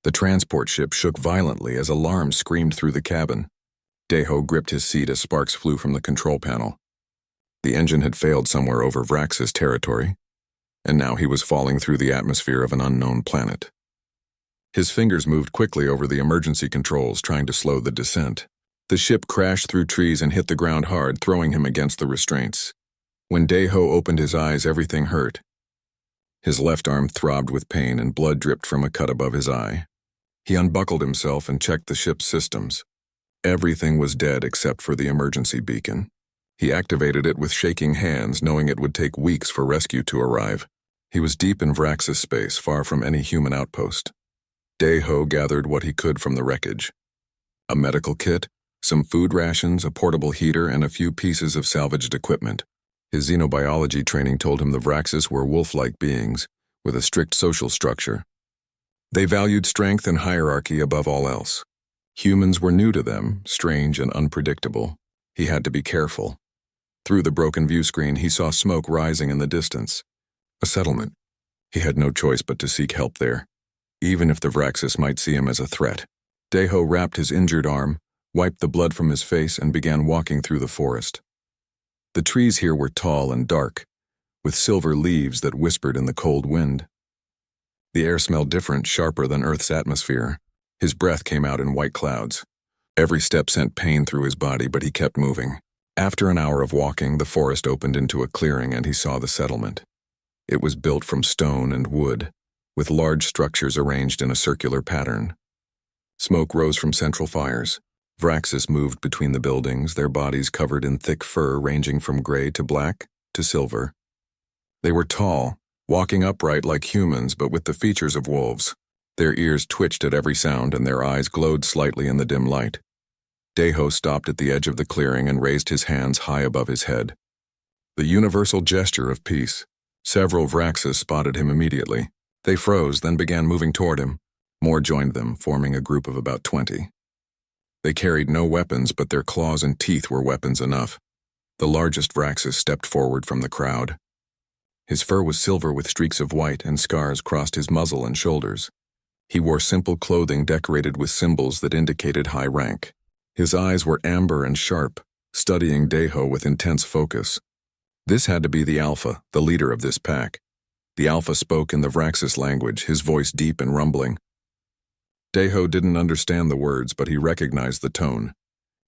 The transport ship shook violently as alarms screamed through the cabin. Deho gripped his seat as sparks flew from the control panel. The engine had failed somewhere over Vrax's territory, and now he was falling through the atmosphere of an unknown planet. His fingers moved quickly over the emergency controls, trying to slow the descent. The ship crashed through trees and hit the ground hard, throwing him against the restraints. When Deho opened his eyes, everything hurt. His left arm throbbed with pain and blood dripped from a cut above his eye. He unbuckled himself and checked the ship's systems. Everything was dead except for the emergency beacon. He activated it with shaking hands, knowing it would take weeks for rescue to arrive. He was deep in Vrax's space, far from any human outpost. Deho gathered what he could from the wreckage. A medical kit, some food rations, a portable heater, and a few pieces of salvaged equipment. His xenobiology training told him the Vraxes were wolf-like beings, with a strict social structure. They valued strength and hierarchy above all else. Humans were new to them, strange and unpredictable. He had to be careful. Through the broken view screen, he saw smoke rising in the distance. A settlement. He had no choice but to seek help there, even if the Vraxes might see him as a threat. Deho wrapped his injured arm, wiped the blood from his face, and began walking through the forest. The trees here were tall and dark, with silver leaves that whispered in the cold wind. The air smelled different, sharper than Earth's atmosphere. His breath came out in white clouds. Every step sent pain through his body, but he kept moving. After an hour of walking, the forest opened into a clearing and he saw the settlement. It was built from stone and wood, with large structures arranged in a circular pattern. Smoke rose from central fires. Vraxes moved between the buildings, their bodies covered in thick fur ranging from gray to black to silver. They were tall, walking upright like humans but with the features of wolves. Their ears twitched at every sound and their eyes glowed slightly in the dim light. Deho stopped at the edge of the clearing and raised his hands high above his head. The universal gesture of peace. Several Vraxes spotted him immediately. They froze, then began moving toward him. More joined them, forming a group of about 20. They carried no weapons, but their claws and teeth were weapons enough. The largest Vraxes stepped forward from the crowd. His fur was silver with streaks of white, and scars crossed his muzzle and shoulders. He wore simple clothing decorated with symbols that indicated high rank. His eyes were amber and sharp, studying Deho with intense focus. This had to be the Alpha, the leader of this pack. The Alpha spoke in the Vraxes language, his voice deep and rumbling. Deho didn't understand the words, but he recognized the tone.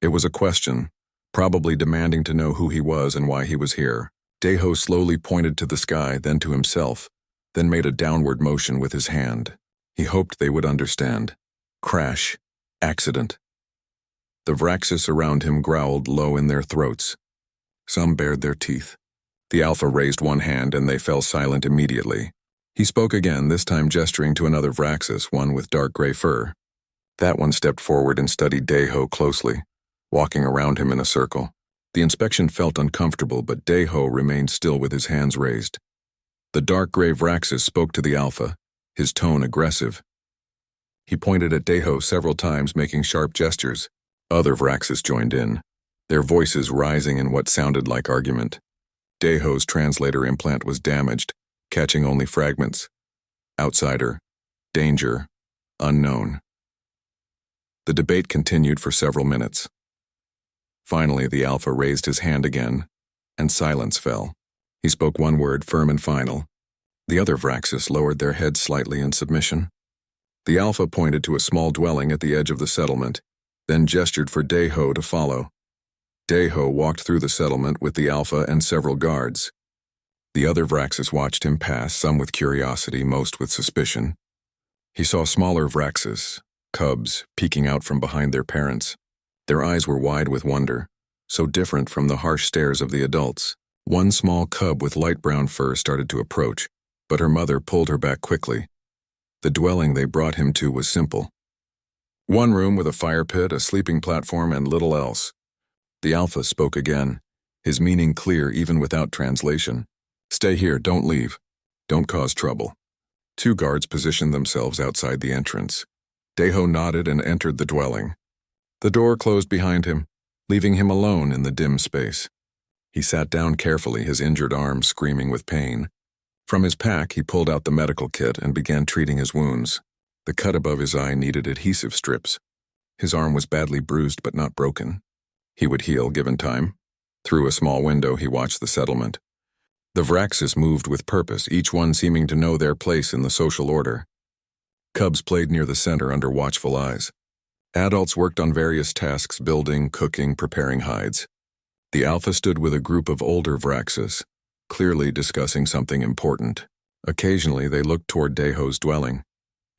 It was a question, probably demanding to know who he was and why he was here. Deho slowly pointed to the sky, then to himself, then made a downward motion with his hand. He hoped they would understand. Crash. Accident. The Vraxes around him growled low in their throats. Some bared their teeth. The Alpha raised one hand and they fell silent immediately. He spoke again, this time gesturing to another Vraxes, one with dark gray fur. That one stepped forward and studied Deho closely, walking around him in a circle. The inspection felt uncomfortable, but Deho remained still with his hands raised. The dark gray Vraxes spoke to the Alpha, his tone aggressive. He pointed at Deho several times, making sharp gestures. Other Vraxes joined in, their voices rising in what sounded like argument. Deho's translator implant was damaged, catching only fragments. Outsider, danger, unknown. The debate continued for several minutes. Finally, the Alpha raised his hand again, and silence fell. He spoke one word, firm and final. The other Vraxes lowered their heads slightly in submission. The Alpha pointed to a small dwelling at the edge of the settlement, then gestured for Deho to follow. Deho walked through the settlement with the Alpha and several guards. The other Vraxes watched him pass, some with curiosity, most with suspicion. He saw smaller Vraxes, cubs, peeking out from behind their parents. Their eyes were wide with wonder, so different from the harsh stares of the adults. One small cub with light brown fur started to approach, but her mother pulled her back quickly. The dwelling they brought him to was simple. One room with a fire pit, a sleeping platform, and little else. The Alpha spoke again, his meaning clear even without translation. Stay here, don't leave. Don't cause trouble. Two guards positioned themselves outside the entrance. Deho nodded and entered the dwelling. The door closed behind him, leaving him alone in the dim space. He sat down carefully, his injured arm screaming with pain. From his pack, he pulled out the medical kit and began treating his wounds. The cut above his eye needed adhesive strips. His arm was badly bruised but not broken. He would heal given time. Through a small window, he watched the settlement. The Vraxis moved with purpose, each one seeming to know their place in the social order. Cubs played near the center under watchful eyes. Adults worked on various tasks, building, cooking, preparing hides. The Alpha stood with a group of older Vraxis, clearly discussing something important. Occasionally, they looked toward Deho's dwelling.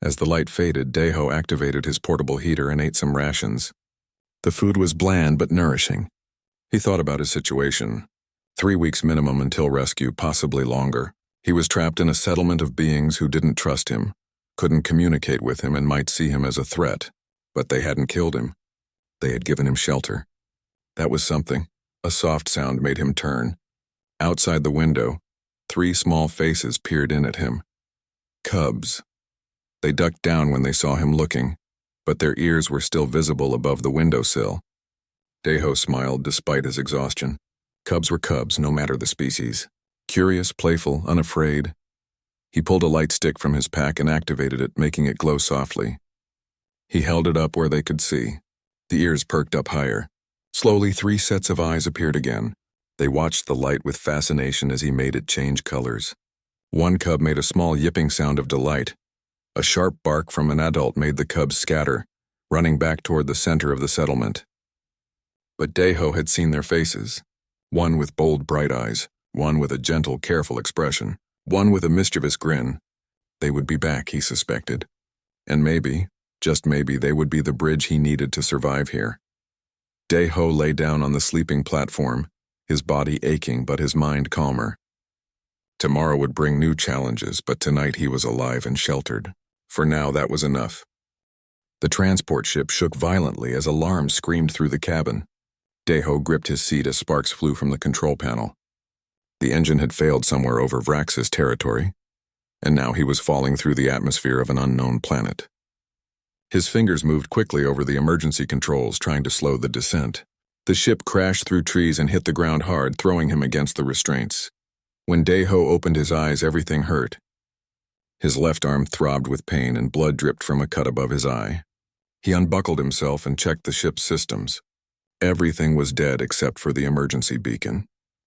As the light faded, Deho activated his portable heater and ate some rations. The food was bland but nourishing. He thought about his situation. 3 weeks minimum until rescue, possibly longer. He was trapped in a settlement of beings who didn't trust him, couldn't communicate with him, and might see him as a threat. But they hadn't killed him. They had given him shelter. That was something. A soft sound made him turn. Outside the window, 3 small faces peered in at him. Cubs. They ducked down when they saw him looking, but their ears were still visible above the windowsill. Deho smiled despite his exhaustion. Cubs were cubs, no matter the species. Curious, playful, unafraid. He pulled a light stick from his pack and activated it, making it glow softly. He held it up where they could see. The ears perked up higher. Slowly, 3 sets of eyes appeared again. They watched the light with fascination as he made it change colors. One cub made a small yipping sound of delight. A sharp bark from an adult made the cubs scatter, running back toward the center of the settlement. But Deho had seen their faces. One with bold, bright eyes, one with a gentle, careful expression, one with a mischievous grin. They would be back, he suspected. And maybe, just maybe, they would be the bridge he needed to survive here. Deho lay down on the sleeping platform, his body aching but his mind calmer. Tomorrow would bring new challenges, but tonight he was alive and sheltered. For now, that was enough. The transport ship shook violently as alarms screamed through the cabin. Deho gripped his seat as sparks flew from the control panel. The engine had failed somewhere over Vraxis territory, and now he was falling through the atmosphere of an unknown planet. His fingers moved quickly over the emergency controls, trying to slow the descent. The ship crashed through trees and hit the ground hard, throwing him against the restraints. When Deho opened his eyes, everything hurt. His left arm throbbed with pain and blood dripped from a cut above his eye. He unbuckled himself and checked the ship's systems. Everything was dead except for the emergency beacon.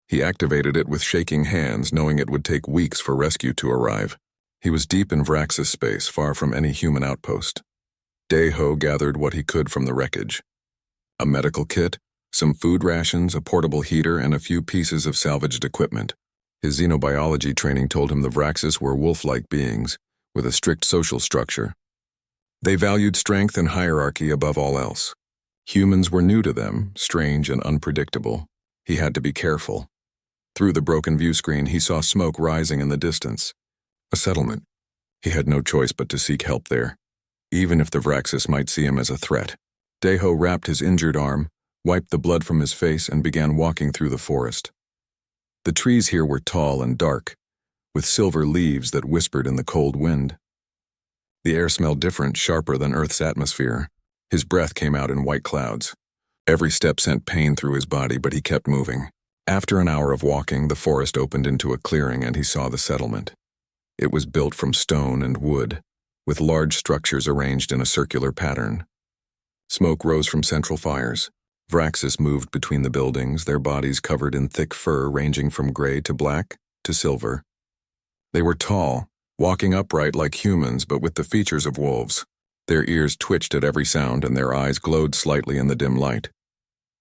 He activated it with shaking hands, knowing it would take weeks for rescue to arrive. He was deep in Vraxis space, far from any human outpost. Deho gathered what he could from the wreckage. A medical kit, some food rations, a portable heater, and a few pieces of salvaged equipment. His xenobiology training told him the Vraxis were wolf-like beings, with a strict social structure. They valued strength and hierarchy above all else. Humans were new to them, strange and unpredictable. He had to be careful. Through the broken view screen, he saw smoke rising in the distance. A settlement. He had no choice but to seek help there, even if the Vraxis might see him as a threat. Deho wrapped his injured arm, wiped the blood from his face, and began walking through the forest. The trees here were tall and dark, with silver leaves that whispered in the cold wind. The air smelled different, sharper than Earth's atmosphere. His breath came out in white clouds. Every step sent pain through his body, but he kept moving. After an hour of walking, the forest opened into a clearing and he saw the settlement. It was built from stone and wood, with large structures arranged in a circular pattern. Smoke rose from central fires. Vraxis moved between the buildings, their bodies covered in thick fur ranging from gray to black to silver. They were tall, walking upright like humans but with the features of wolves. Their ears twitched at every sound and their eyes glowed slightly in the dim light.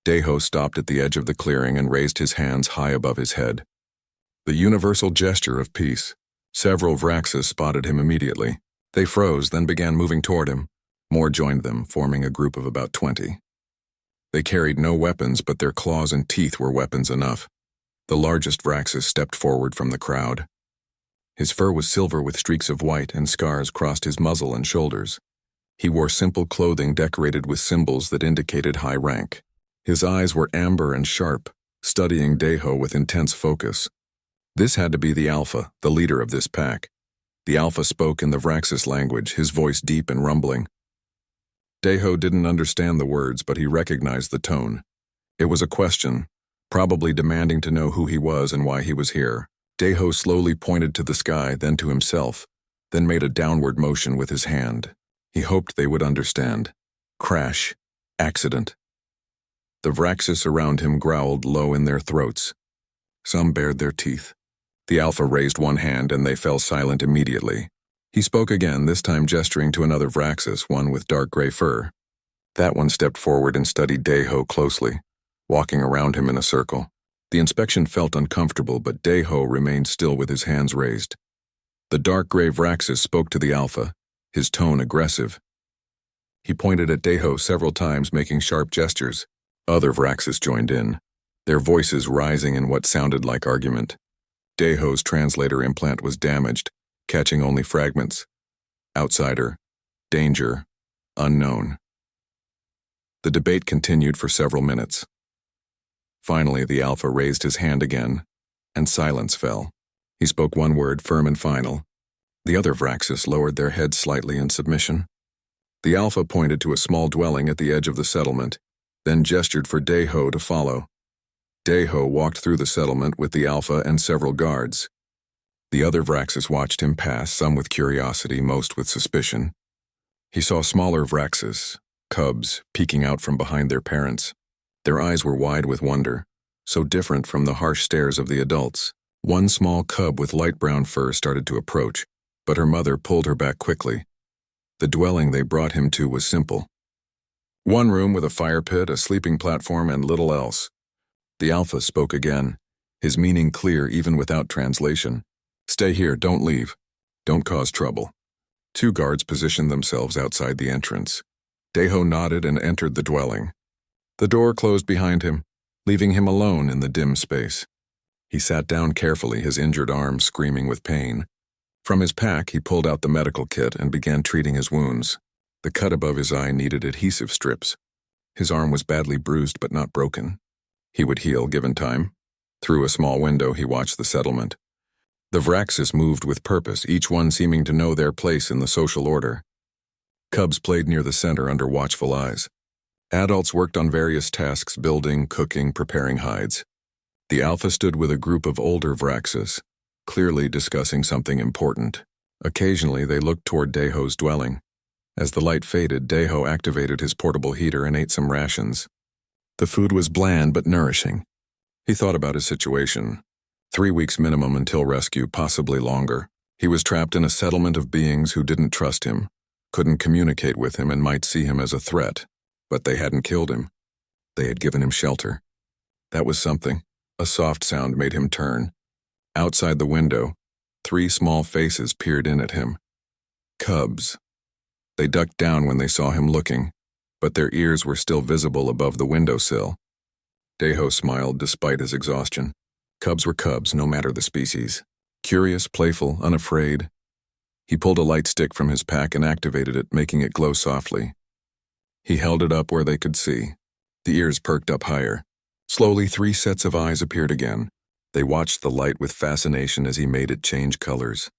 Deho stopped at the edge of the clearing and raised his hands high above his head. The universal gesture of peace. Several Vraxis spotted him immediately. They froze, then began moving toward him. More joined them, forming a group of about 20. They carried no weapons, but their claws and teeth were weapons enough. The largest Vraxis stepped forward from the crowd. His fur was silver with streaks of white, and scars crossed his muzzle and shoulders. He wore simple clothing decorated with symbols that indicated high rank. His eyes were amber and sharp, studying Deho with intense focus. This had to be the Alpha, the leader of this pack. The Alpha spoke in the Vraxis language, his voice deep and rumbling. Deho didn't understand the words, but he recognized the tone. It was a question, probably demanding to know who he was and why he was here. Deho slowly pointed to the sky, then to himself, then made a downward motion with his hand. He hoped they would understand. Crash. Accident. The Vraxis around him growled low in their throats. Some bared their teeth. The Alpha raised one hand and they fell silent immediately. He spoke again, this time gesturing to another Vraxis, one with dark gray fur. That one stepped forward and studied Deho closely, walking around him in a circle. The inspection felt uncomfortable, but Deho remained still with his hands raised. The dark gray Vraxis spoke to the Alpha, his tone aggressive. He pointed at Deho several times, making sharp gestures. Other Vraxis joined in, their voices rising in what sounded like argument. Deho's translator implant was damaged, catching only fragments. Outsider. Danger. Unknown. The debate continued for several minutes. Finally, the Alpha raised his hand again, and silence fell. He spoke one word, firm and final. The other Vraxis lowered their heads slightly in submission. The Alpha pointed to a small dwelling at the edge of the settlement, then gestured for Deho to follow. Deho walked through the settlement with the Alpha and several guards. The other Vraxis watched him pass, some with curiosity, most with suspicion. He saw smaller Vraxis, cubs, peeking out from behind their parents. Their eyes were wide with wonder, so different from the harsh stares of the adults. One small cub with light brown fur started to approach, but her mother pulled her back quickly. The dwelling they brought him to was simple. One room with a fire pit, a sleeping platform, and little else. The Alpha spoke again, his meaning clear even without translation. Stay here, don't leave. Don't cause trouble. Two guards positioned themselves outside the entrance. Deho nodded and entered the dwelling. The door closed behind him, leaving him alone in the dim space. He sat down carefully, his injured arm screaming with pain. From his pack, he pulled out the medical kit and began treating his wounds. The cut above his eye needed adhesive strips. His arm was badly bruised but not broken. He would heal given time. Through a small window, he watched the settlement. The Vraxis moved with purpose, each one seeming to know their place in the social order. Cubs played near the center under watchful eyes. Adults worked on various tasks, building, cooking, preparing hides. The Alpha stood with a group of older Vraxis, clearly discussing something important. Occasionally, they looked toward Deho's dwelling. As the light faded, Deho activated his portable heater and ate some rations. The food was bland but nourishing. He thought about his situation. 3 weeks minimum until rescue, possibly longer. He was trapped in a settlement of beings who didn't trust him, couldn't communicate with him, and might see him as a threat. But they hadn't killed him. They had given him shelter. That was something. A soft sound made him turn. Outside the window, 3 small faces peered in at him. Cubs. They ducked down when they saw him looking, but their ears were still visible above the windowsill. Deho smiled despite his exhaustion. Cubs were cubs, no matter the species. Curious, playful, unafraid. He pulled a light stick from his pack and activated it, making it glow softly. He held it up where they could see. The ears perked up higher. Slowly, 3 sets of eyes appeared again. They watched the light with fascination as he made it change colors.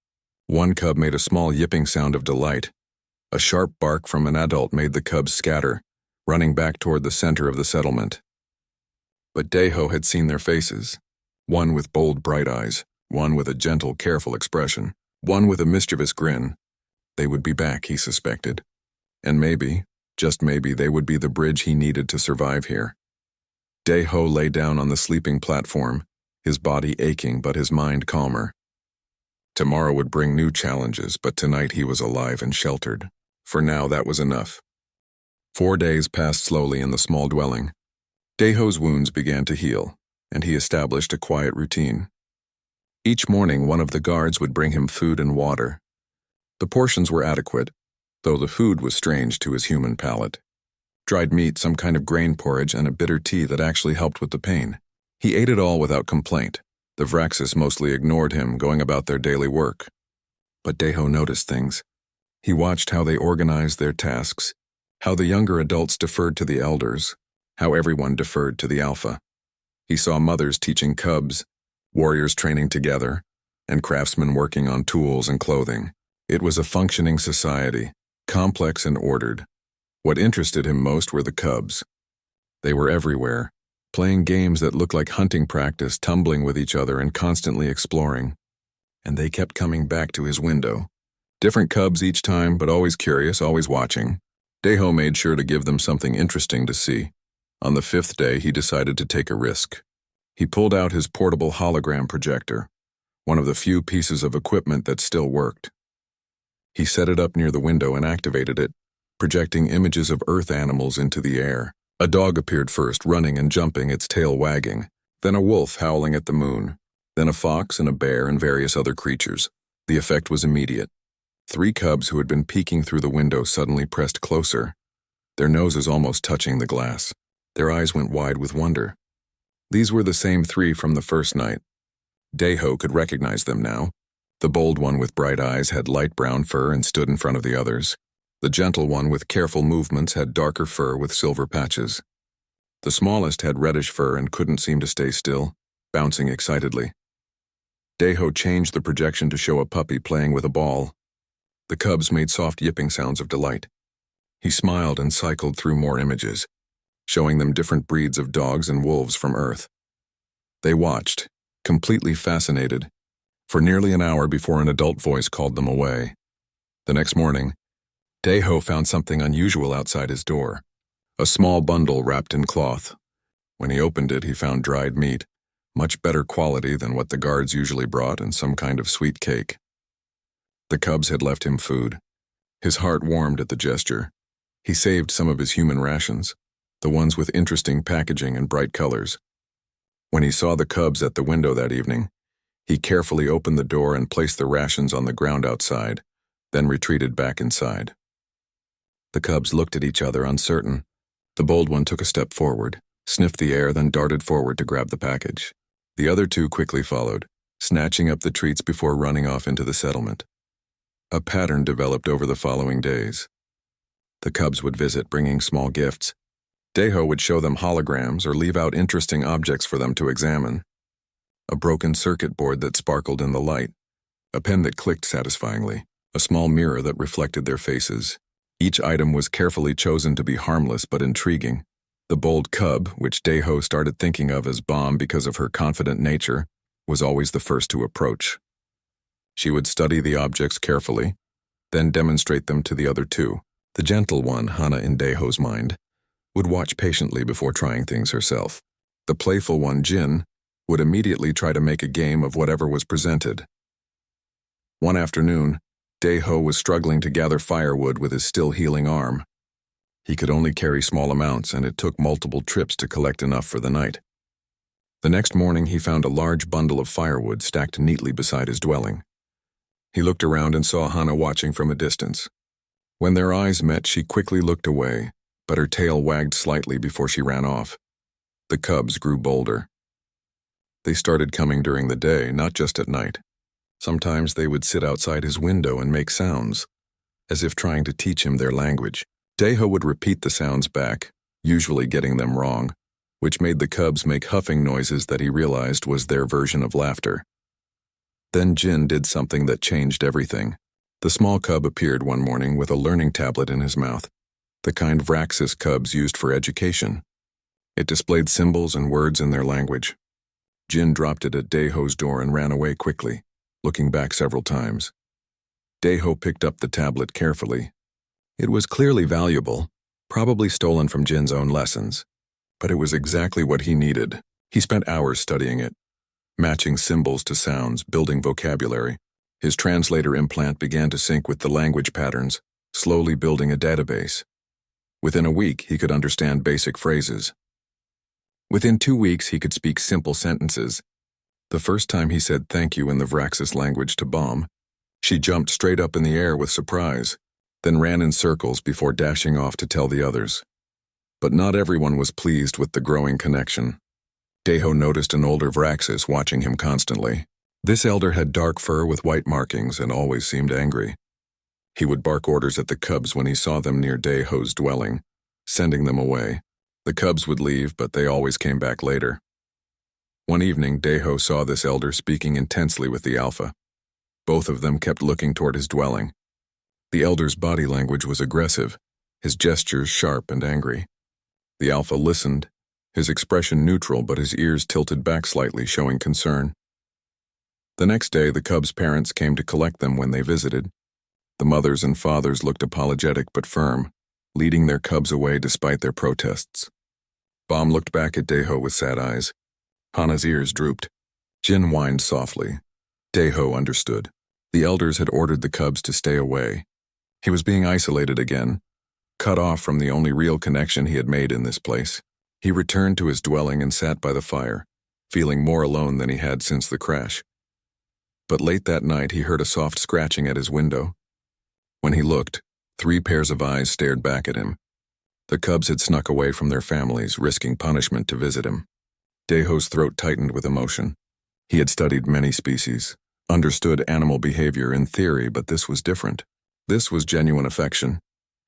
One cub made a small yipping sound of delight. A sharp bark from an adult made the cubs scatter, running back toward the center of the settlement. But Deho had seen their faces. One with bold, bright eyes, one with a gentle, careful expression, one with a mischievous grin. They would be back, he suspected. And maybe, just maybe, they would be the bridge he needed to survive here. Deho lay down on the sleeping platform, his body aching but his mind calmer. Tomorrow would bring new challenges, but tonight he was alive and sheltered. For now, that was enough. 4 days passed slowly in the small dwelling. Deho's wounds began to heal, and he established a quiet routine. Each morning, one of the guards would bring him food and water. The portions were adequate, though the food was strange to his human palate. Dried meat, some kind of grain porridge, and a bitter tea that actually helped with the pain. He ate it all without complaint. The Vraxis mostly ignored him, going about their daily work. But Deho noticed things. He watched how they organized their tasks, how the younger adults deferred to the elders, how everyone deferred to the Alpha. He saw mothers teaching cubs, warriors training together, and craftsmen working on tools and clothing. It was a functioning society, complex and ordered. What interested him most were the cubs. They were everywhere, playing games that looked like hunting practice, tumbling with each other and constantly exploring. And they kept coming back to his window, Different cubs each time, but always curious, always watching. Deho made sure to give them something interesting to see. On the 5th day, he decided to take a risk. He pulled out his portable hologram projector, one of the few pieces of equipment that still worked. He set it up near the window and activated it, projecting images of Earth animals into the air. A dog appeared first, running and jumping, its tail wagging, then a wolf howling at the moon, then a fox and a bear and various other creatures. The effect was immediate. 3 cubs who had been peeking through the window suddenly pressed closer, their noses almost touching the glass. Their eyes went wide with wonder. These were the same 3 from the first night. Deho could recognize them now. The bold one with bright eyes had light brown fur and stood in front of the others. The gentle one with careful movements had darker fur with silver patches. The smallest had reddish fur and couldn't seem to stay still, bouncing excitedly. Deho changed the projection to show a puppy playing with a ball. The cubs made soft yipping sounds of delight. He smiled and cycled through more images, showing them different breeds of dogs and wolves from Earth. They watched, completely fascinated, for nearly an hour before an adult voice called them away. The next morning, Deho found something unusual outside his door, a small bundle wrapped in cloth. When he opened it, he found dried meat, much better quality than what the guards usually brought, and some kind of sweet cake. The cubs had left him food. His heart warmed at the gesture. He saved some of his human rations, the ones with interesting packaging and bright colors. When he saw the cubs at the window that evening, he carefully opened the door and placed the rations on the ground outside, then retreated back inside. The cubs looked at each other, uncertain. The bold one took a step forward, sniffed the air, then darted forward to grab the package. The other 2 quickly followed, snatching up the treats before running off into the settlement. A pattern developed over the following days. The cubs would visit, bringing small gifts. Deho would show them holograms or leave out interesting objects for them to examine. A broken circuit board that sparkled in the light, a pen that clicked satisfyingly, a small mirror that reflected their faces. Each item was carefully chosen to be harmless but intriguing. The bold cub, which Deho started thinking of as Bomb because of her confident nature, was always the first to approach. She would study the objects carefully, then demonstrate them to the other 2. The gentle one, Hana in Deho's mind, would watch patiently before trying things herself. The playful one, Jin, would immediately try to make a game of whatever was presented. One afternoon, Deho was struggling to gather firewood with his still healing arm. He could only carry small amounts, and it took multiple trips to collect enough for the night. The next morning, he found a large bundle of firewood stacked neatly beside his dwelling. He looked around and saw Hana watching from a distance. When their eyes met, she quickly looked away, but her tail wagged slightly before she ran off. The cubs grew bolder. They started coming during the day, not just at night. Sometimes they would sit outside his window and make sounds, as if trying to teach him their language. Deho would repeat the sounds back, usually getting them wrong, which made the cubs make huffing noises that he realized was their version of laughter. Then Jin did something that changed everything. The small cub appeared one morning with a learning tablet in his mouth, the kind Vraxis cubs used for education. It displayed symbols and words in their language. Jin dropped it at Deho's door and ran away quickly, looking back several times. Deho picked up the tablet carefully. It was clearly valuable, probably stolen from Jin's own lessons, but it was exactly what he needed. He spent hours studying it, matching symbols to sounds, building vocabulary. His translator implant began to sync with the language patterns, slowly building a database. Within a week, he could understand basic phrases. Within 2 weeks, he could speak simple sentences. The first time he said thank you in the Vraxis language to Bomb, she jumped straight up in the air with surprise, then ran in circles before dashing off to tell the others. But not everyone was pleased with the growing connection. Deho noticed an older Vraxis watching him constantly. This elder had dark fur with white markings and always seemed angry. He would bark orders at the cubs when he saw them near Deho's dwelling, sending them away. The cubs would leave, but they always came back later. One evening, Deho saw this elder speaking intensely with the alpha. Both of them kept looking toward his dwelling. The elder's body language was aggressive, his gestures sharp and angry. The alpha listened, his expression neutral, but his ears tilted back slightly, showing concern. The next day, the cubs' parents came to collect them when they visited. The mothers and fathers looked apologetic but firm, leading their cubs away despite their protests. Bomb looked back at Daeho with sad eyes. Hana's ears drooped. Jin whined softly. Daeho understood. The elders had ordered the cubs to stay away. He was being isolated again, cut off from the only real connection he had made in this place. He returned to his dwelling and sat by the fire, feeling more alone than he had since the crash. But late that night he heard a soft scratching at his window. When he looked, 3 pairs of eyes stared back at him. The cubs had snuck away from their families, risking punishment to visit him. Daeho's throat tightened with emotion. He had studied many species, understood animal behavior in theory, but this was different. This was genuine affection,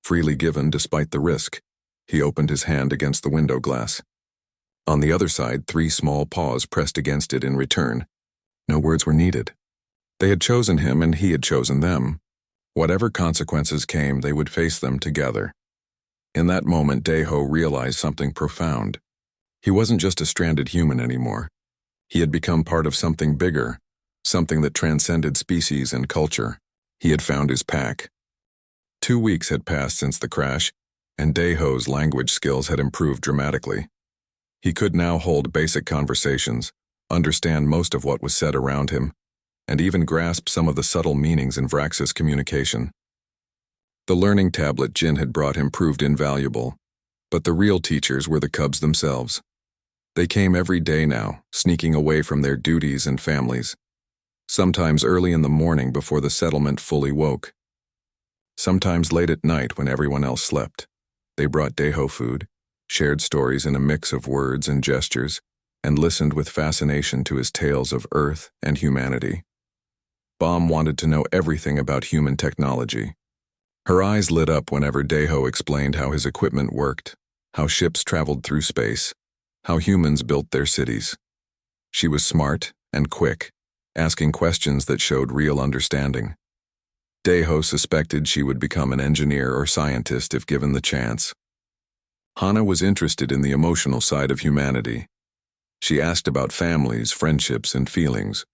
freely given despite the risk. He opened his hand against the window glass. On the other side, 3 small paws pressed against it in return. No words were needed. They had chosen him and he had chosen them. Whatever consequences came, they would face them together. In that moment, Daeho realized something profound. He wasn't just a stranded human anymore. He had become part of something bigger, something that transcended species and culture. He had found his pack. 2 weeks had passed since the crash, and Daeho's language skills had improved dramatically. He could now hold basic conversations, understand most of what was said around him, and even grasp some of the subtle meanings in Vrax's communication. The learning tablet Jin had brought him proved invaluable, but the real teachers were the cubs themselves. They came every day now, sneaking away from their duties and families, sometimes early in the morning before the settlement fully woke. Sometimes late at night when everyone else slept. They brought Daeho food, shared stories in a mix of words and gestures, and listened with fascination to his tales of Earth and humanity. Bomb wanted to know everything about human technology. Her eyes lit up whenever Daeho explained how his equipment worked, how ships traveled through space, how humans built their cities. She was smart and quick, asking questions that showed real understanding. Daeho suspected she would become an engineer or scientist if given the chance. Hana was interested in the emotional side of humanity. She asked about families, friendships, and feelings.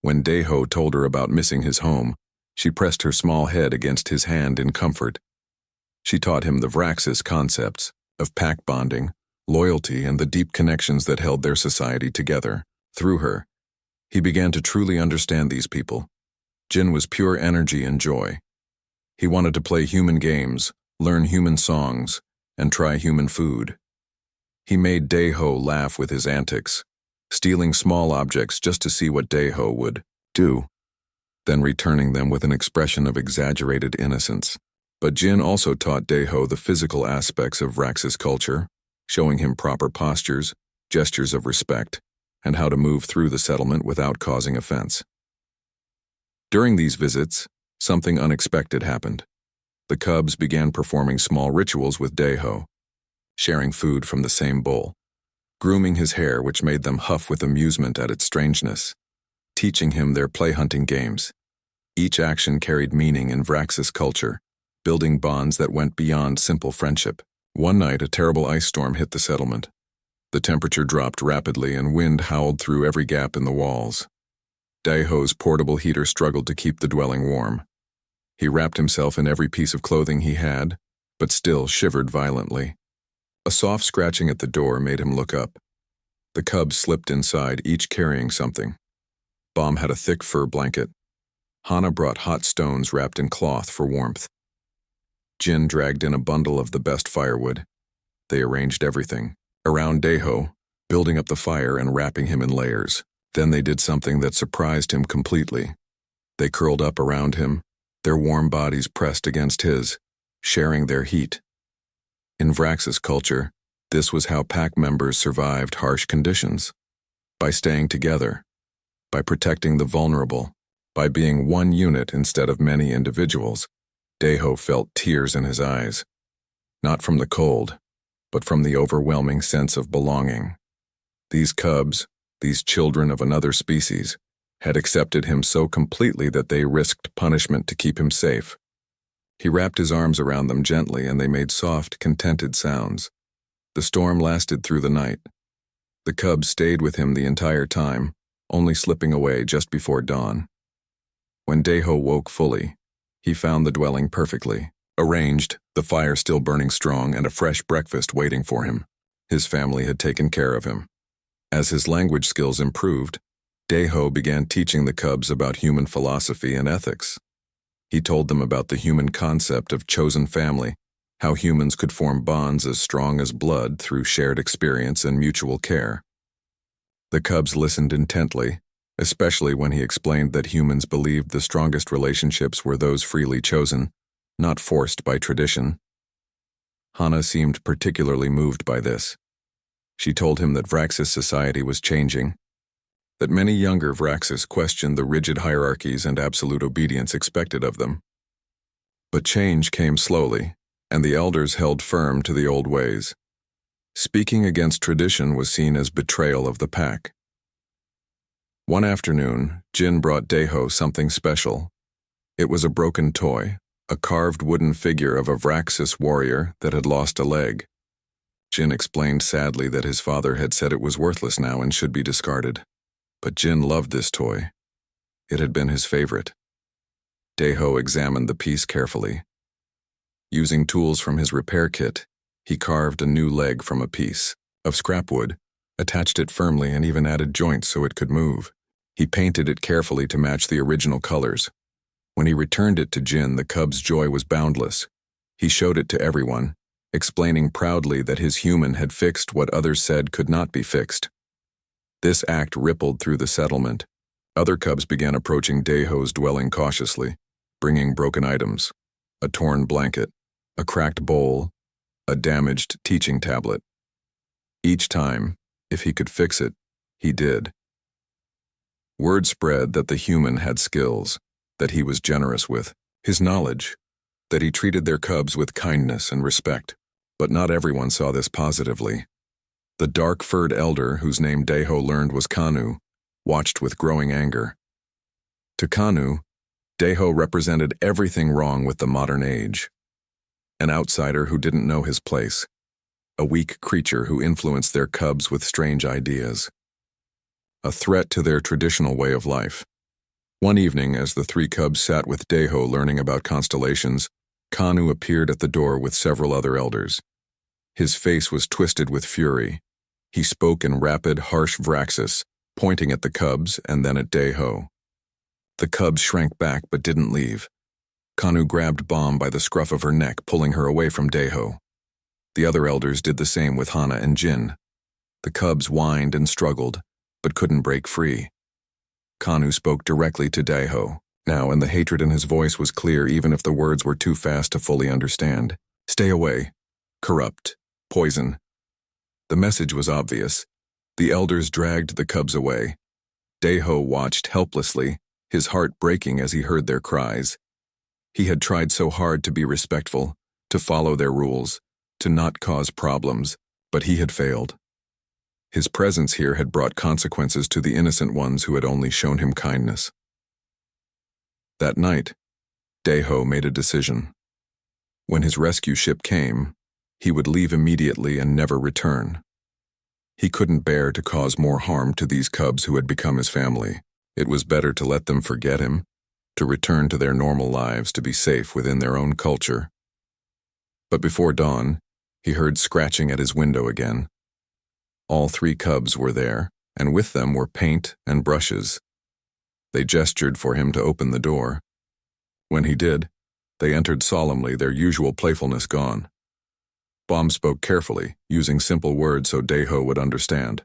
When Daeho told her about missing his home, she pressed her small head against his hand in comfort. She taught him the Vraxis concepts of pack bonding, loyalty, and the deep connections that held their society together. Through her, he began to truly understand these people. Jin was pure energy and joy. He wanted to play human games, learn human songs, and try human food. He made Daeho laugh with his antics, stealing small objects just to see what Daeho would do, then returning them with an expression of exaggerated innocence. But Jin also taught Daeho the physical aspects of Vraxis culture, showing him proper postures, gestures of respect, and how to move through the settlement without causing offense. During these visits, something unexpected happened. The cubs began performing small rituals with Daeho, sharing food from the same bowl, grooming his hair, which made them huff with amusement at its strangeness, teaching him their play-hunting games. Each action carried meaning in Vraxis culture, building bonds that went beyond simple friendship. One night, a terrible ice storm hit the settlement. The temperature dropped rapidly and wind howled through every gap in the walls. Daeho's portable heater struggled to keep the dwelling warm. He wrapped himself in every piece of clothing he had, but still shivered violently. A soft scratching at the door made him look up. The cubs slipped inside, each carrying something. Bomb had a thick fur blanket. Hana brought hot stones wrapped in cloth for warmth. Jin dragged in a bundle of the best firewood. They arranged everything around Daeho, building up the fire and wrapping him in layers. Then they did something that surprised him completely. They curled up around him, their warm bodies pressed against his, sharing their heat. In Vraxis culture, this was how pack members survived harsh conditions. By staying together, by protecting the vulnerable, by being one unit instead of many individuals. Daeho felt tears in his eyes, not from the cold, but from the overwhelming sense of belonging. These cubs, these children of another species, had accepted him so completely that they risked punishment to keep him safe. He wrapped his arms around them gently and they made soft, contented sounds. The storm lasted through the night. The cubs stayed with him the entire time, only slipping away just before dawn. When Daeho woke fully, He found the dwelling perfectly arranged, the fire still burning strong and a fresh breakfast waiting for him. His family had taken care of him. As his language skills improved, Daeho began teaching the cubs about human philosophy and ethics. He told them about the human concept of chosen family, how humans could form bonds as strong as blood through shared experience and mutual care. The cubs listened intently, especially when he explained that humans believed the strongest relationships were those freely chosen, not forced by tradition. Hana seemed particularly moved by this. She told him that Vraxis society was changing, that many younger Vraxis questioned the rigid hierarchies and absolute obedience expected of them. But change came slowly, and the elders held firm to the old ways. Speaking against tradition was seen as betrayal of the pack. One afternoon, Jin brought Daeho something special. It was a broken toy, a carved wooden figure of a Vraxis warrior that had lost a leg. Jin explained sadly that his father had said it was worthless now and should be discarded. But Jin loved this toy. It had been his favorite. Daeho examined the piece carefully. Using tools from his repair kit, he carved a new leg from a piece of scrap wood, attached it firmly and even added joints so it could move. He painted it carefully to match the original colors. When he returned it to Jin, the cub's joy was boundless. He showed it to everyone, explaining proudly that his human had fixed what others said could not be fixed. This act rippled through the settlement. Other cubs began approaching Daeho's dwelling cautiously, bringing broken items, a torn blanket, a cracked bowl, a damaged teaching tablet. Each time, if he could fix it, he did. Word spread that the human had skills, that he was generous with his knowledge, that he treated their cubs with kindness and respect. But not everyone saw this positively. The dark-furred elder, whose name Daeho learned was Kanu, watched with growing anger. To Kanu, Daeho represented everything wrong with the modern age. An outsider who didn't know his place. A weak creature who influenced their cubs with strange ideas. A threat to their traditional way of life. One evening, as the three cubs sat with Daeho learning about constellations, Kanu appeared at the door with several other elders. His face was twisted with fury. He spoke in rapid, harsh Vraxis, pointing at the cubs and then at Daeho. The cubs shrank back but didn't leave. Kanu grabbed Bomb by the scruff of her neck, pulling her away from Daeho. The other elders did the same with Hana and Jin. The cubs whined and struggled, but couldn't break free. Kanu spoke directly to Daeho now, and the hatred in his voice was clear even if the words were too fast to fully understand. Stay away. Corrupt. Poison. The message was obvious. The elders dragged the cubs away. Daeho watched helplessly, his heart breaking as he heard their cries. He had tried so hard to be respectful, to follow their rules, to not cause problems, but he had failed. His presence here had brought consequences to the innocent ones who had only shown him kindness. That night, Daeho made a decision. When his rescue ship came, he would leave immediately and never return. He couldn't bear to cause more harm to these cubs who had become his family. It was better to let them forget him, to return to their normal lives to be safe within their own culture. But before dawn, he heard scratching at his window again. All three cubs were there, and with them were paint and brushes. They gestured for him to open the door. When he did, they entered solemnly, their usual playfulness gone. Bomb spoke carefully, using simple words so Daeho would understand.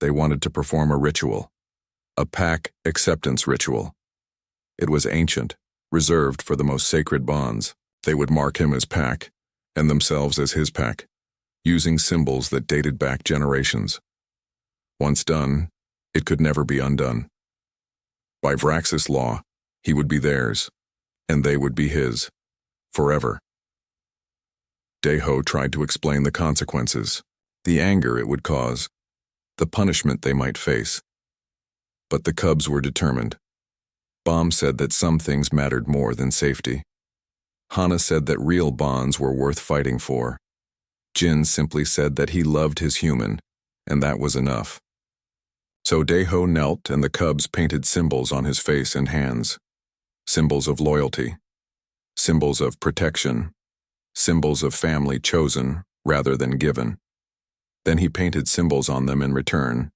They wanted to perform a ritual, a pack acceptance ritual. It was ancient, reserved for the most sacred bonds. They would mark him as pack, and themselves as his pack, using symbols that dated back generations. Once done, it could never be undone. By Vraxis law, he would be theirs, and they would be his, forever. Daeho tried to explain the consequences, the anger it would cause, the punishment they might face. But the cubs were determined. Bomb said that some things mattered more than safety. Hana said that real bonds were worth fighting for. Jin simply said that he loved his human, and that was enough. So Daeho knelt and the cubs painted symbols on his face and hands. Symbols of loyalty, symbols of protection, symbols of family chosen rather than given. Then he painted symbols on them in return,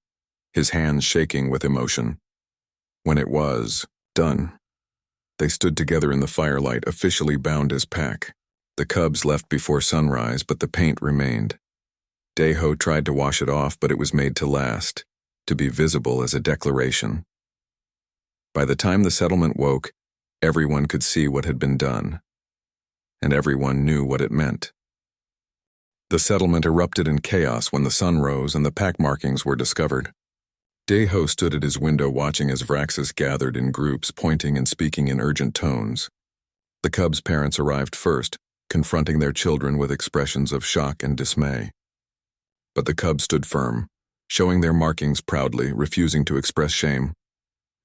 his hands shaking with emotion. When it was done, they stood together in the firelight, officially bound as pack. The cubs left before sunrise, but the paint remained. Daeho tried to wash it off, but it was made to last, to be visible as a declaration. By the time the settlement woke, everyone could see what had been done, and everyone knew what it meant. The settlement erupted in chaos when the sun rose and the pack markings were discovered. Daeho stood at his window watching as Vraxis gathered in groups, pointing and speaking in urgent tones. The cubs' parents arrived first, confronting their children with expressions of shock and dismay. But the cubs stood firm, showing their markings proudly, refusing to express shame.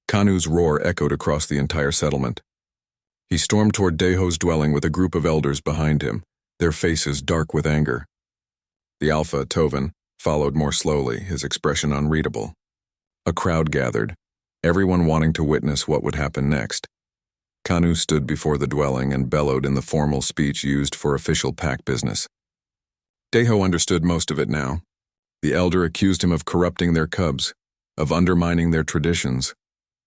Kanu's roar echoed across the entire settlement. He stormed toward Daeho's dwelling with a group of elders behind him, their faces dark with anger. The Alpha, Tovan, followed more slowly, his expression unreadable. A crowd gathered, everyone wanting to witness what would happen next. Kanu stood before the dwelling and bellowed in the formal speech used for official pack business. Daeho understood most of it now. The elder accused him of corrupting their cubs, of undermining their traditions,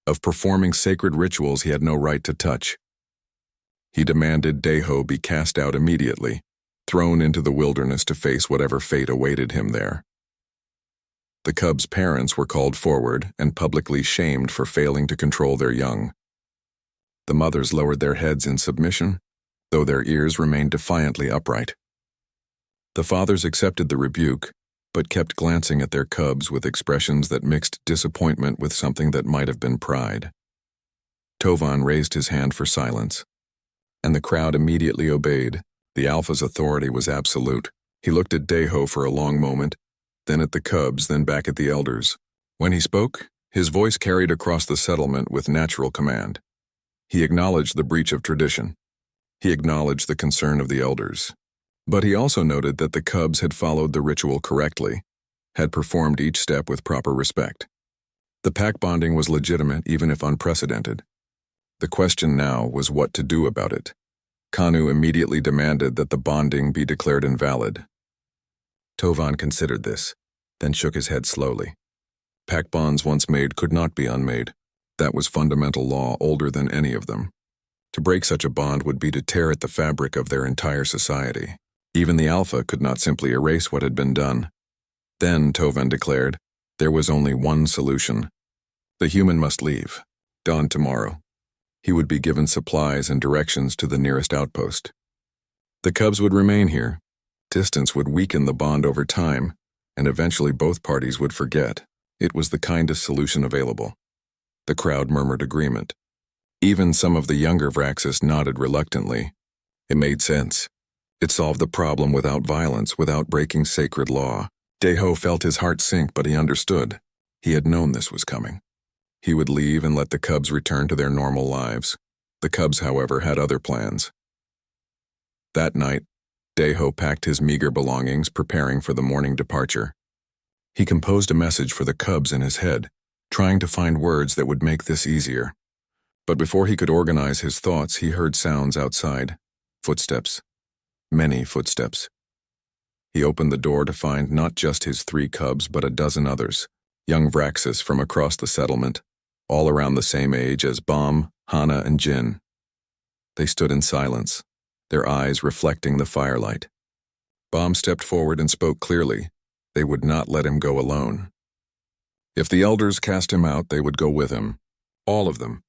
of performing sacred rituals he had no right to touch. He demanded Daeho be cast out immediately, thrown into the wilderness to face whatever fate awaited him there. The cubs' parents were called forward and publicly shamed for failing to control their young. The mothers lowered their heads in submission, though their ears remained defiantly upright. The fathers accepted the rebuke, but kept glancing at their cubs with expressions that mixed disappointment with something that might have been pride. Tovan raised his hand for silence, and the crowd immediately obeyed. The Alpha's authority was absolute. He looked at Daeho for a long moment, then at the cubs, then back at the elders. When he spoke, his voice carried across the settlement with natural command. He acknowledged the breach of tradition. He acknowledged the concern of the elders. But he also noted that the cubs had followed the ritual correctly, had performed each step with proper respect. The pack bonding was legitimate, even if unprecedented. The question now was what to do about it. Kanu immediately demanded that the bonding be declared invalid. Tovan considered this, then shook his head slowly. Pack bonds once made could not be unmade. That was fundamental law, older than any of them. To break such a bond would be to tear at the fabric of their entire society. Even the Alpha could not simply erase what had been done. Then, Tovan declared, there was only one solution. The human must leave. Dawn tomorrow. He would be given supplies and directions to the nearest outpost. The cubs would remain here. Distance would weaken the bond over time, and eventually both parties would forget. It was the kindest solution available. The crowd murmured agreement. Even some of the younger Vraxis nodded reluctantly. It made sense. It solved the problem without violence, without breaking sacred law. Daeho felt his heart sink, but he understood. He had known this was coming. He would leave and let the cubs return to their normal lives. The cubs, however, had other plans. That night, Daeho packed his meager belongings, preparing for the morning departure. He composed a message for the cubs in his head, trying to find words that would make this easier. But before he could organize his thoughts, he heard sounds outside. Footsteps. Many footsteps. He opened the door to find not just his 3 cubs, but a dozen others, young Vraxis from across the settlement, all around the same age as Bam, Hana, and Jin. They stood in silence, their eyes reflecting the firelight. Bam stepped forward and spoke clearly. They would not let him go alone. If the elders cast him out, they would go with him. All of them.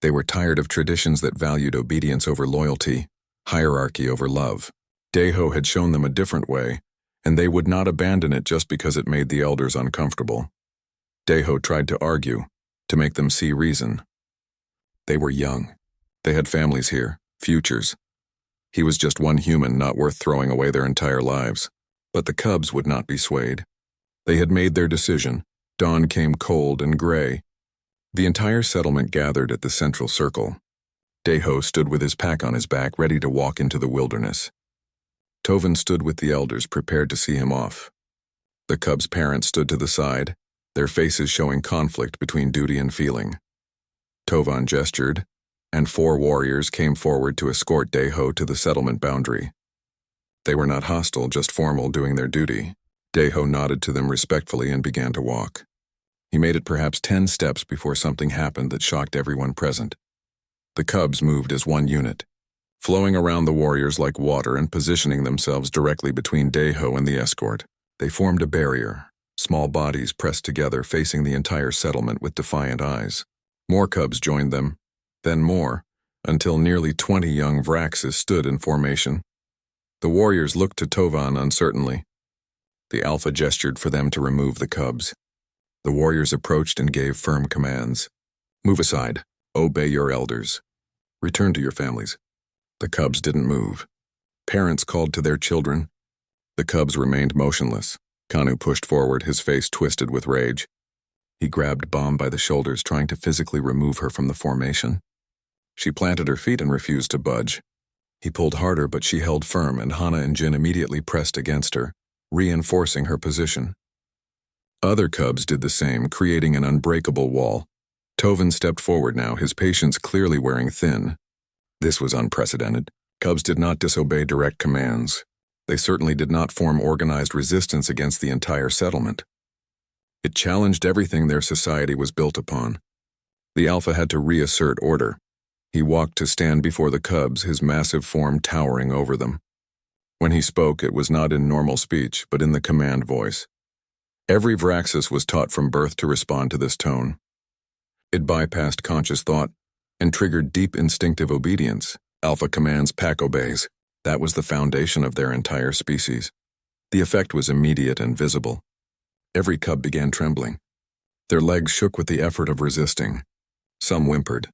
They were tired of traditions that valued obedience over loyalty, hierarchy over love. Daeho had shown them a different way, and they would not abandon it just because it made the elders uncomfortable. Daeho tried to argue, to make them see reason. They were young. They had families here, futures. He was just one human not worth throwing away their entire lives. But the cubs would not be swayed. They had made their decision. Dawn came cold and gray. The entire settlement gathered at the central circle. Daeho stood with his pack on his back, ready to walk into the wilderness. Tovan stood with the elders, prepared to see him off. The cubs' parents stood to the side, their faces showing conflict between duty and feeling. Tovan gestured, and 4 warriors came forward to escort Deho to the settlement boundary. They were not hostile, just formal, doing their duty. Deho nodded to them respectfully and began to walk. He made it perhaps 10 steps before something happened that shocked everyone present. The cubs moved as one unit, flowing around the warriors like water and positioning themselves directly between Deho and the escort. They formed a barrier, small bodies pressed together facing the entire settlement with defiant eyes. More cubs joined them, then more, until nearly 20 young Vraxes stood in formation. The warriors looked to Tovan uncertainly. The Alpha gestured for them to remove the cubs. The warriors approached and gave firm commands. Move aside. Obey your elders. Return to your families. The cubs didn't move. Parents called to their children. The cubs remained motionless. Kanu pushed forward, his face twisted with rage. He grabbed Bomb by the shoulders, trying to physically remove her from the formation. She planted her feet and refused to budge. He pulled harder, but she held firm, and Hana and Jin immediately pressed against her, reinforcing her position. Other cubs did the same, creating an unbreakable wall. Tovan stepped forward now, his patience clearly wearing thin. This was unprecedented. Cubs did not disobey direct commands. They certainly did not form organized resistance against the entire settlement. It challenged everything their society was built upon. The Alpha had to reassert order. He walked to stand before the cubs, his massive form towering over them. When he spoke, it was not in normal speech, but in the command voice. Every Vraxis was taught from birth to respond to this tone. It bypassed conscious thought and triggered deep instinctive obedience. Alpha commands, pack obeys. That was the foundation of their entire species. The effect was immediate and visible. Every cub began trembling. Their legs shook with the effort of resisting. Some whimpered.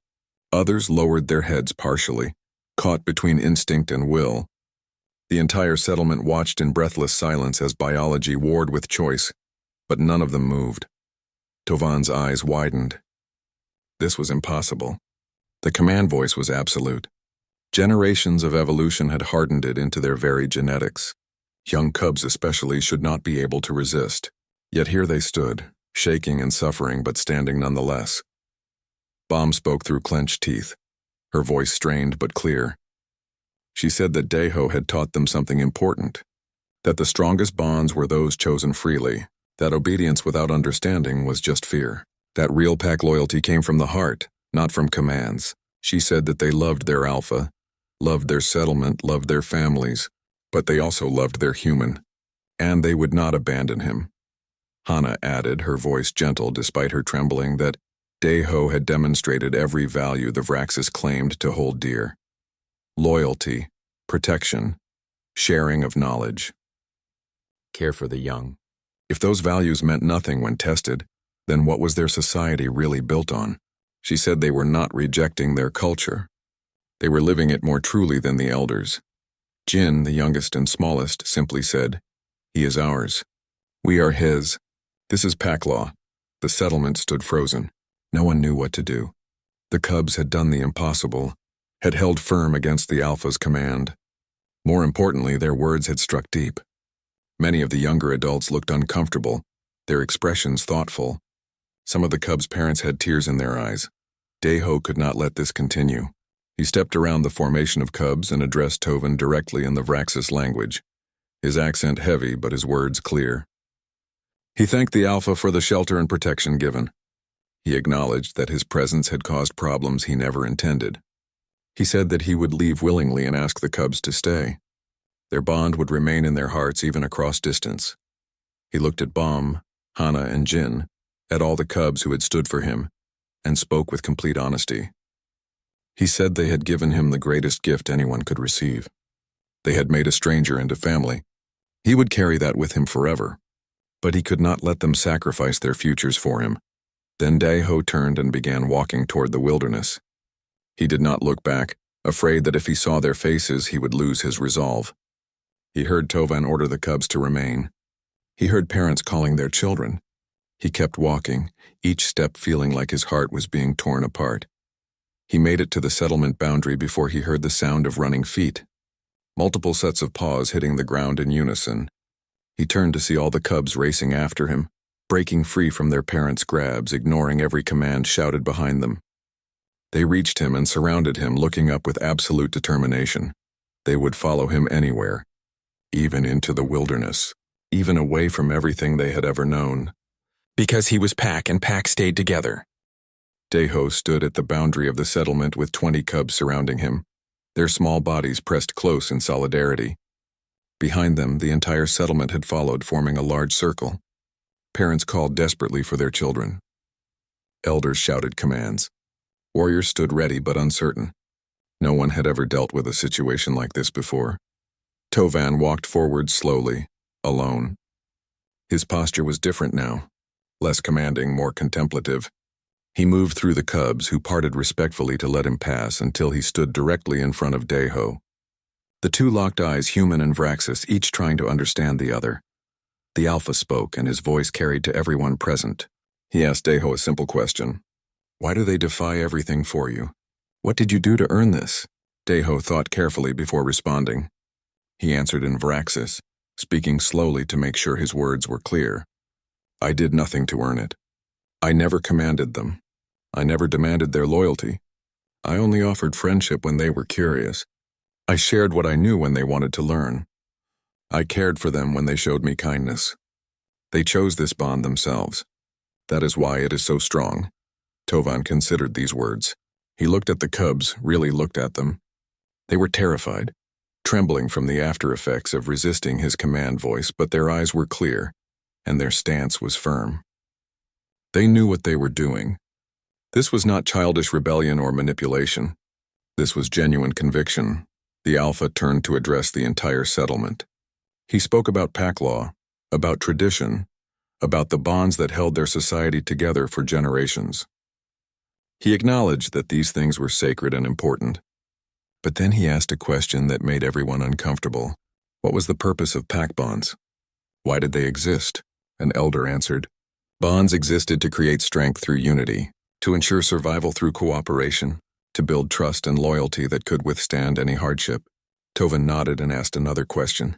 Others lowered their heads partially, caught between instinct and will. The entire settlement watched in breathless silence as biology warred with choice, but none of them moved. Tovan's eyes widened. This was impossible. The command voice was absolute. Generations of evolution had hardened it into their very genetics. Young cubs especially should not be able to resist. Yet here they stood, shaking and suffering, but standing nonetheless. Bomb spoke through clenched teeth, her voice strained but clear. She said that Deho had taught them something important, that the strongest bonds were those chosen freely, that obedience without understanding was just fear, that real pack loyalty came from the heart, not from commands. She said that they loved their Alpha, loved their settlement, loved their families, but they also loved their human, and they would not abandon him. Hana added, her voice gentle despite her trembling, that Deho had demonstrated every value the Vraxis claimed to hold dear. Loyalty, protection, sharing of knowledge. Care for the young. If those values meant nothing when tested, then what was their society really built on? She said they were not rejecting their culture. They were living it more truly than the elders. Jin, the youngest and smallest, simply said, "He is ours. We are his. This is pack law." The settlement stood frozen. No one knew what to do. The cubs had done the impossible, had held firm against the Alpha's command. More importantly, their words had struck deep. Many of the younger adults looked uncomfortable, their expressions thoughtful. Some of the cubs' parents had tears in their eyes. Deho could not let this continue. He stepped around the formation of cubs and addressed Tovan directly in the Vraxis language, his accent heavy but his words clear. He thanked the Alpha for the shelter and protection given. He acknowledged that his presence had caused problems he never intended. He said that he would leave willingly and ask the cubs to stay. Their bond would remain in their hearts even across distance. He looked at Bomb, Hana, and Jin, at all the cubs who had stood for him, and spoke with complete honesty. He said they had given him the greatest gift anyone could receive. They had made a stranger into family. He would carry that with him forever, but he could not let them sacrifice their futures for him. Then Deho turned and began walking toward the wilderness. He did not look back, afraid that if he saw their faces he would lose his resolve. He heard Tovan order the cubs to remain. He heard parents calling their children. He kept walking, each step feeling like his heart was being torn apart. He made it to the settlement boundary before he heard the sound of running feet. Multiple sets of paws hitting the ground in unison. He turned to see all the cubs racing after him, breaking free from their parents' grabs, ignoring every command shouted behind them. They reached him and surrounded him, looking up with absolute determination. They would follow him anywhere, even into the wilderness, even away from everything they had ever known. Because he was Pack and Pack stayed together. Deho stood at the boundary of the settlement with 20 cubs surrounding him, their small bodies pressed close in solidarity. Behind them, the entire settlement had followed, forming a large circle. Parents called desperately for their children. Elders shouted commands. Warriors stood ready but uncertain. No one had ever dealt with a situation like this before. Tovan walked forward slowly, alone. His posture was different now, less commanding, more contemplative. He moved through the cubs, who parted respectfully to let him pass until he stood directly in front of Deho. The two locked eyes, Human and Vraxis, each trying to understand the other. The Alpha spoke, and his voice carried to everyone present. He asked Deho a simple question. Why do they defy everything for you? What did you do to earn this? Deho thought carefully before responding. He answered in Vraxis, speaking slowly to make sure his words were clear. I did nothing to earn it. I never commanded them. I never demanded their loyalty. I only offered friendship when they were curious. I shared what I knew when they wanted to learn. I cared for them when they showed me kindness. They chose this bond themselves. That is why it is so strong. Tovan considered these words. He looked at the cubs, really looked at them. They were terrified, trembling from the after effects of resisting his command voice, but their eyes were clear, and their stance was firm. They knew what they were doing. This was not childish rebellion or manipulation. This was genuine conviction. The Alpha turned to address the entire settlement. He spoke about pack law, about tradition, about the bonds that held their society together for generations. He acknowledged that these things were sacred and important. But then he asked a question that made everyone uncomfortable. What was the purpose of pack bonds? Why did they exist? An elder answered. Bonds existed to create strength through unity, to ensure survival through cooperation, to build trust and loyalty that could withstand any hardship. Tovan nodded and asked another question.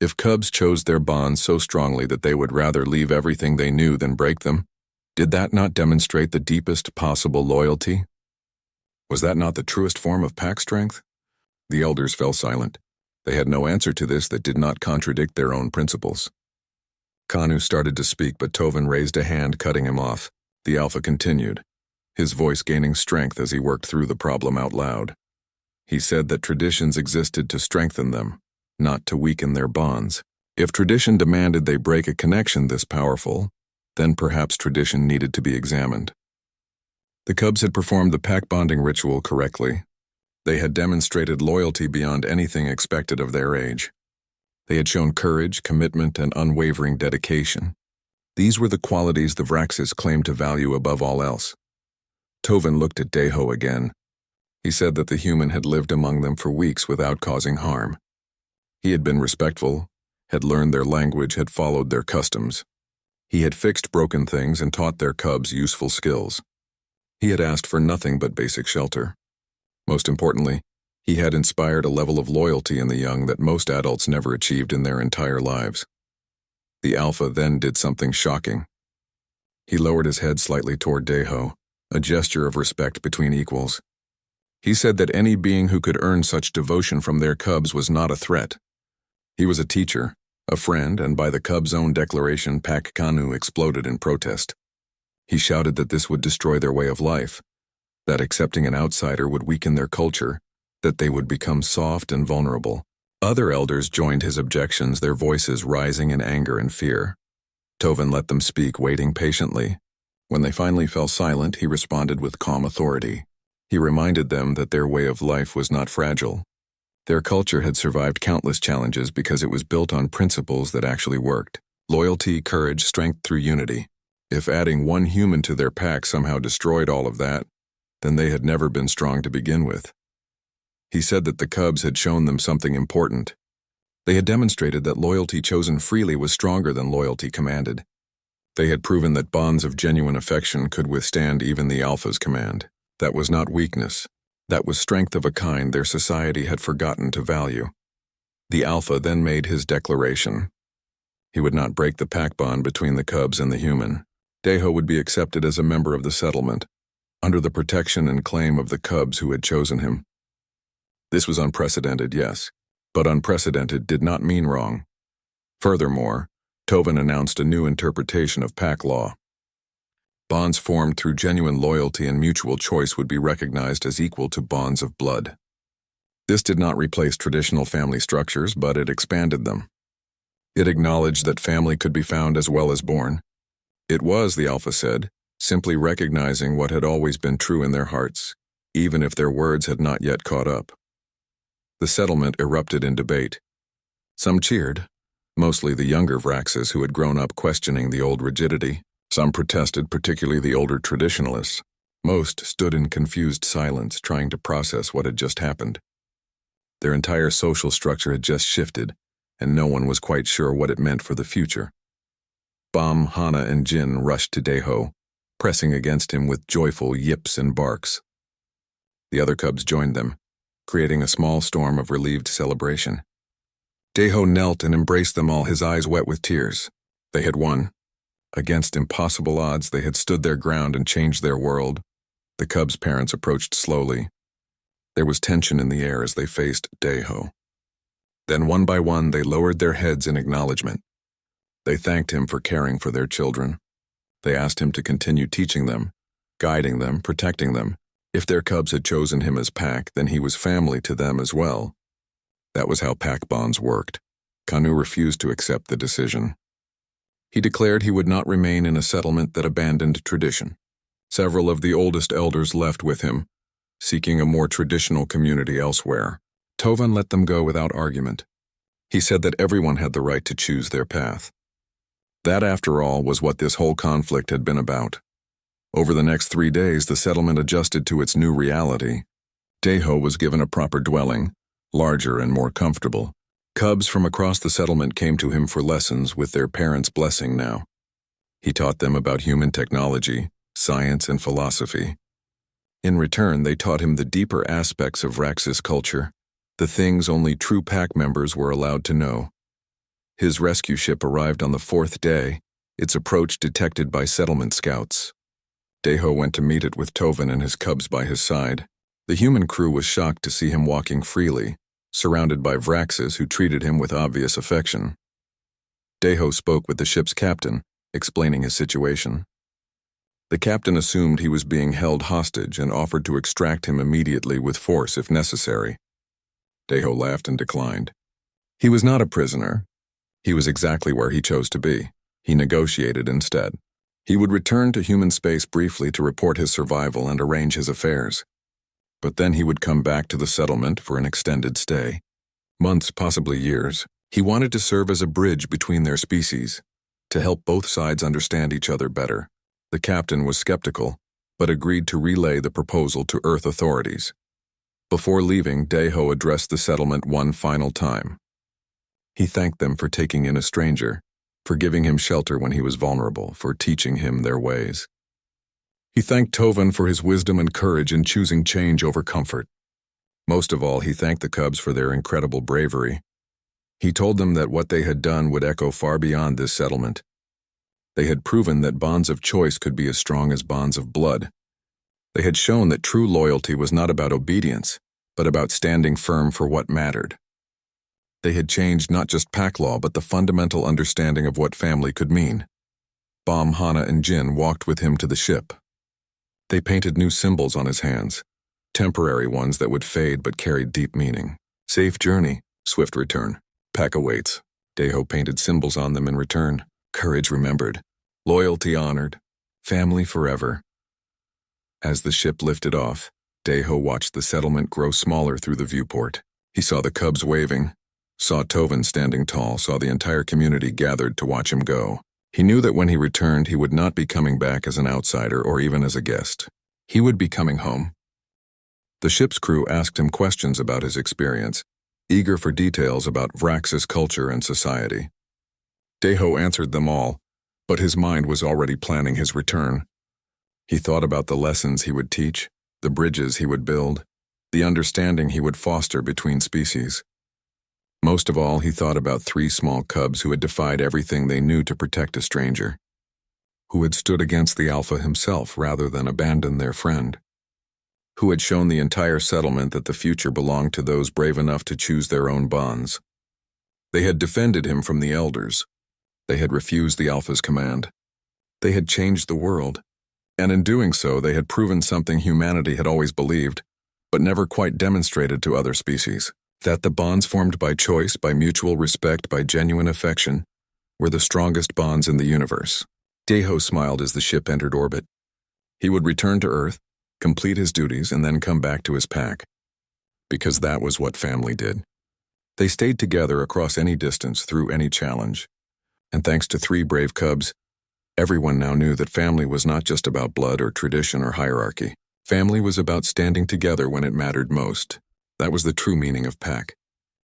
If cubs chose their bonds so strongly that they would rather leave everything they knew than break them, did that not demonstrate the deepest possible loyalty? Was that not the truest form of pack strength? The elders fell silent. They had no answer to this that did not contradict their own principles. Kanu started to speak, but Tovan raised a hand, cutting him off. The Alpha continued, his voice gaining strength as he worked through the problem out loud. He said that traditions existed to strengthen them, not to weaken their bonds. If tradition demanded they break a connection this powerful, then perhaps tradition needed to be examined. The cubs had performed the pack bonding ritual correctly. They had demonstrated loyalty beyond anything expected of their age. They had shown courage, commitment, and unwavering dedication. These were the qualities the Vraxis claimed to value above all else. Tovan looked at Deho again. He said that the human had lived among them for weeks without causing harm. He had been respectful, had learned their language, had followed their customs. He had fixed broken things and taught their cubs useful skills. He had asked for nothing but basic shelter. Most importantly, he had inspired a level of loyalty in the young that most adults never achieved in their entire lives. The Alpha then did something shocking. He lowered his head slightly toward Deho, a gesture of respect between equals. He said that any being who could earn such devotion from their cubs was not a threat. He was a teacher, a friend, and by the cubs' own declaration, Pack Kanu exploded in protest. He shouted that this would destroy their way of life, that accepting an outsider would weaken their culture, that they would become soft and vulnerable. Other elders joined his objections, their voices rising in anger and fear. Tovan let them speak, waiting patiently. When they finally fell silent, he responded with calm authority. He reminded them that their way of life was not fragile. Their culture had survived countless challenges because it was built on principles that actually worked. Loyalty, courage, strength through unity. If adding one human to their pack somehow destroyed all of that, then they had never been strong to begin with. He said that the cubs had shown them something important. They had demonstrated that loyalty chosen freely was stronger than loyalty commanded. They had proven that bonds of genuine affection could withstand even the Alpha's command. That was not weakness. That was strength of a kind their society had forgotten to value. The Alpha then made his declaration. He would not break the pack bond between the cubs and the human. Deho would be accepted as a member of the settlement. under the protection and claim of the cubs who had chosen him. This was unprecedented, yes, but unprecedented did not mean wrong. Furthermore, Tovin announced a new interpretation of pack law. Bonds formed through genuine loyalty and mutual choice would be recognized as equal to bonds of blood. This did not replace traditional family structures, but it expanded them. It acknowledged that family could be found as well as born. It was, the Alpha said, simply recognizing what had always been true in their hearts, even if their words had not yet caught up. The settlement erupted in debate. Some cheered, mostly the younger Vraxes who had grown up questioning the old rigidity. Some protested, particularly the older traditionalists. Most stood in confused silence, trying to process what had just happened. Their entire social structure had just shifted, and no one was quite sure what it meant for the future. Bam, Hana, and Jin rushed to Deho, pressing against him with joyful yips and barks. The other cubs joined them, creating a small storm of relieved celebration. Deho knelt and embraced them all, his eyes wet with tears. They had won. Against impossible odds, they had stood their ground and changed their world. The cubs' parents approached slowly. There was tension in the air as they faced Deho. Then one by one, they lowered their heads in acknowledgement. They thanked him for caring for their children. They asked him to continue teaching them, guiding them, protecting them. If their cubs had chosen him as pack, then he was family to them as well. That was how pack bonds worked. Kanu refused to accept the decision. He declared he would not remain in a settlement that abandoned tradition. Several of the oldest elders left with him, seeking a more traditional community elsewhere. Tovan let them go without argument. He said that everyone had the right to choose their path. That, after all, was what this whole conflict had been about. Over the next 3 days, the settlement adjusted to its new reality. Deho was given a proper dwelling, larger and more comfortable. Cubs from across the settlement came to him for lessons with their parents' blessing now. He taught them about human technology, science, and philosophy. In return, they taught him the deeper aspects of Vraxis culture, the things only true pack members were allowed to know. His rescue ship arrived on the 4th day, its approach detected by settlement scouts. Deho went to meet it with Tovin and his cubs by his side. The human crew was shocked to see him walking freely, surrounded by Vraxes who treated him with obvious affection. Deho spoke with the ship's captain, explaining his situation. The captain assumed he was being held hostage and offered to extract him immediately with force if necessary. Deho laughed and declined. He was not a prisoner. He was exactly where he chose to be. He negotiated instead. He would return to human space briefly to report his survival and arrange his affairs. But then he would come back to the settlement for an extended stay. Months, possibly years. He wanted to serve as a bridge between their species, to help both sides understand each other better. The captain was skeptical, but agreed to relay the proposal to Earth authorities. Before leaving, Deho addressed the settlement one final time. He thanked them for taking in a stranger, for giving him shelter when he was vulnerable, for teaching him their ways. He thanked Tovin for his wisdom and courage in choosing change over comfort. Most of all, he thanked the cubs for their incredible bravery. He told them that what they had done would echo far beyond this settlement. They had proven that bonds of choice could be as strong as bonds of blood. They had shown that true loyalty was not about obedience, but about standing firm for what mattered. They had changed not just pack law, but the fundamental understanding of what family could mean. Bam, Hana, and Jin walked with him to the ship. They painted new symbols on his hands, temporary ones that would fade but carried deep meaning. Safe journey, swift return. Pack awaits. Deho painted symbols on them in return. Courage remembered. Loyalty honored. Family forever. As the ship lifted off, Deho watched the settlement grow smaller through the viewport. He saw the cubs waving, saw Tovin standing tall, saw the entire community gathered to watch him go. He knew that when he returned, he would not be coming back as an outsider or even as a guest. He would be coming home. The ship's crew asked him questions about his experience, eager for details about Vraxis culture and society. Deho answered them all, but his mind was already planning his return. He thought about the lessons he would teach, the bridges he would build, the understanding he would foster between species. Most of all, he thought about 3 small cubs who had defied everything they knew to protect a stranger. who had stood against the Alpha himself rather than abandon their friend, who had shown the entire settlement that the future belonged to those brave enough to choose their own bonds. They had defended him from the elders. They had refused the Alpha's command. They had changed the world, and in doing so they had proven something humanity had always believed, but never quite demonstrated to other species, that the bonds formed by choice, by mutual respect, by genuine affection, were the strongest bonds in the universe. Deho smiled as the ship entered orbit. He would return to Earth, complete his duties, and then come back to his pack. Because that was what family did. They stayed together across any distance, through any challenge. And thanks to 3 brave cubs, everyone now knew that family was not just about blood or tradition or hierarchy. Family was about standing together when it mattered most. That was the true meaning of pack.